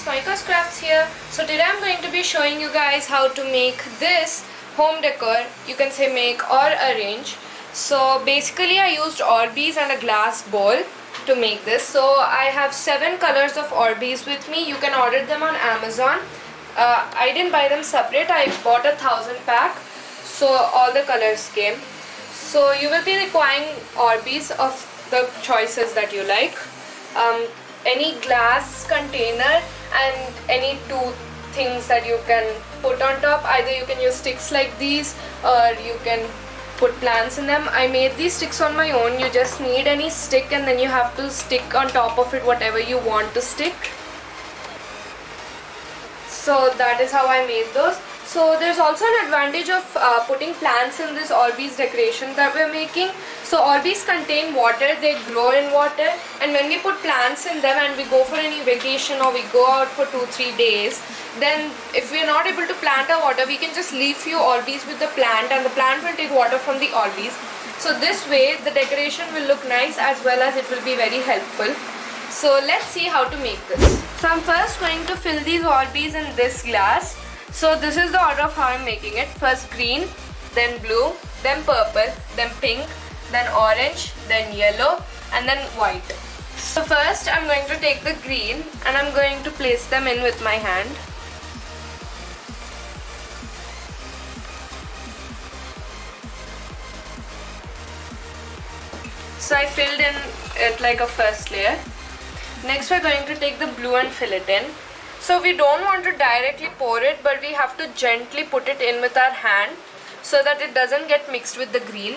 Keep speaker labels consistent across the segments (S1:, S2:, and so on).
S1: guys, Moika's Crafts here. So today I'm going to be showing you guys how to make this home decor. You can say make or arrange. So basically I used Orbeez and a glass bowl to make this. So I have 7 colors of Orbeez with me. You can order them on Amazon. I didn't buy them separate. I bought a 1000 pack. So all the colors came. So you will be requiring Orbeez of the choices that you like. Any glass container and any 2 things that you can put on top. Either you can use sticks like these or you can put plants in them. I made these sticks on my own. You just need any stick and then you have to stick on top of it whatever you want to stick. So that is how I made those. So there's also an advantage of putting plants in this Orbeez decoration that we're making. So Orbeez contain water, they grow in water, and when we put plants in them and we go for any vacation or we go out for 2-3 days, then if we're not able to plant our water, we can just leave few Orbeez with the plant and the plant will take water from the Orbeez. So this way the decoration will look nice as well as it will be very helpful. So let's see how to make this. So I'm first going to fill these Orbeez in this glass. So this is the order of how I'm making it. First green, then blue, then purple, then pink, then orange, then yellow, and then white. So first I'm going to take the green and I'm going to place them in with my hand. So I filled in it like a first layer. Next we're going to take the blue and fill it in. So we don't want to directly pour it, but we have to gently put it in with our hand so that it doesn't get mixed with the green.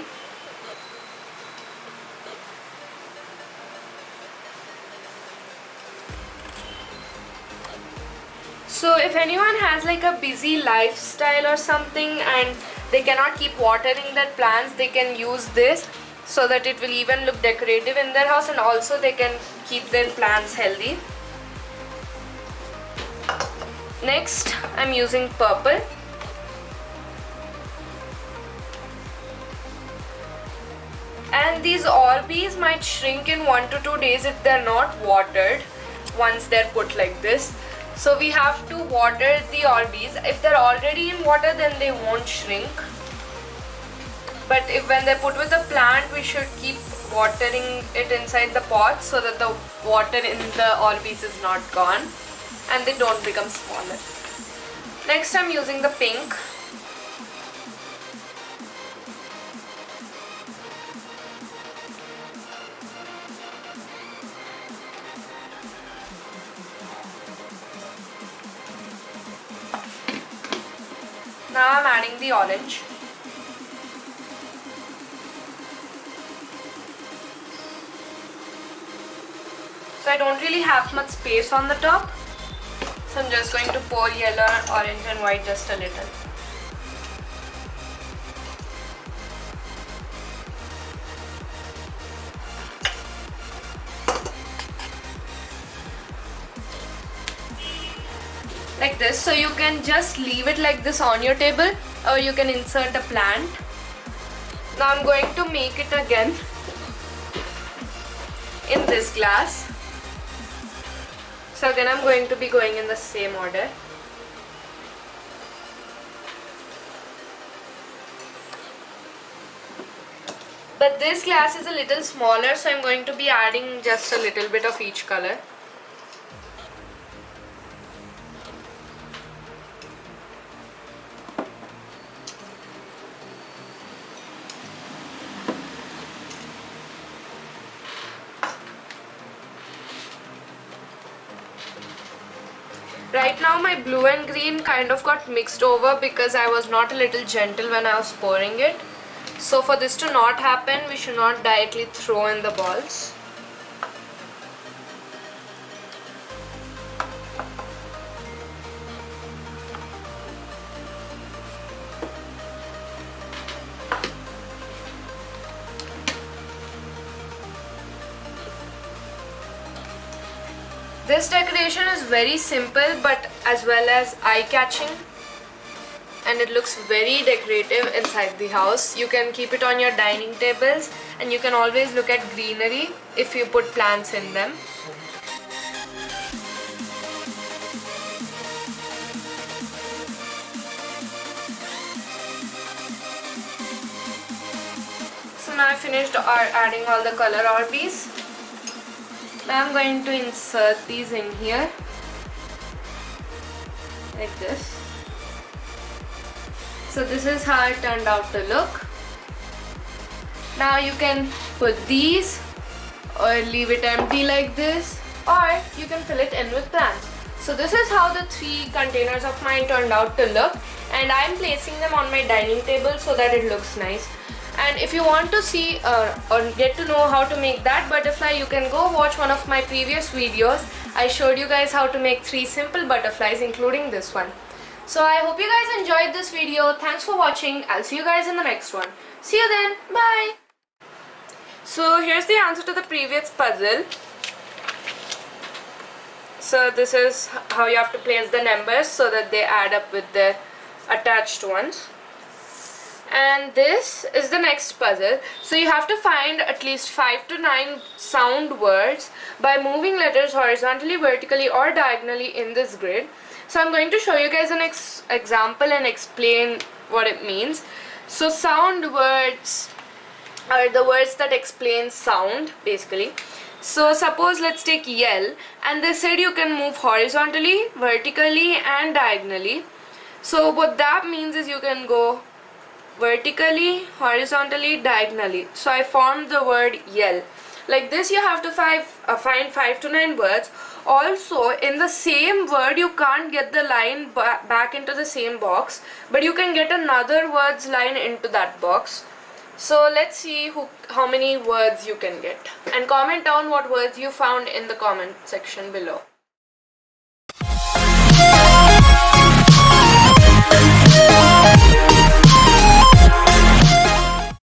S1: So if anyone has like a busy lifestyle or something and they cannot keep watering their plants, they can use this so that it will even look decorative in their house and also they can keep their plants healthy. Next, I'm using purple. And these Orbeez might shrink in 1 to 2 days if they're not watered once they're put like this. So we have to water the Orbeez. If they're already in water, then they won't shrink. But if when they're put with the plant, we should keep watering it inside the pot so that the water in the Orbeez is not gone and they don't become smaller. Next I'm using the pink. Now I'm adding the orange. So I don't really have much space on the top. So I'm just going to pour yellow, orange and white just a little. Like this. So you can just leave it like this on your table or you can insert a plant. Now I'm going to make it again in this glass. So again I'm going to be going in the same order. But this glass is a little smaller, so I'm going to be adding just a little bit of each color. Right now my blue and green kind of got mixed over because I was not a little gentle when I was pouring it. So for this to not happen, we should not directly throw in the balls. This decoration is very simple but as well as eye-catching, and it looks very decorative inside the house. You can keep it on your dining tables and you can always look at greenery if you put plants in them. So now I finished adding all the color Orbeez. Now I'm going to insert these in here like this. So this is how it turned out to look. Now you can put these or leave it empty like this, or you can fill it in with plants. So this is how the 3 containers of mine turned out to look, and I'm placing them on my dining table so that it looks nice. And if you want to see or get to know how to make that butterfly, you can go watch one of my previous videos. I showed you guys how to make 3 simple butterflies, including this one. So I hope you guys enjoyed this video. Thanks for watching. I'll see you guys in the next one. See you then. Bye. So here's the answer to the previous puzzle. So this is how you have to place the numbers so that they add up with the attached ones. And this is the next puzzle. So you have to find at least 5 to 9 sound words by moving letters horizontally, vertically or diagonally in this grid. So I'm going to show you guys an example and explain what it means. So sound words are the words that explain sound basically. So suppose let's take yell, and they said you can move horizontally, vertically and diagonally. So what that means is you can go vertically, horizontally, diagonally. So I formed the word yell. Like this you have to find 5 to 9 words. Also in the same word you can't get the line back into the same box, but you can get another word's line into that box. So let's see how many words you can get, and comment down what words you found in the comment section below.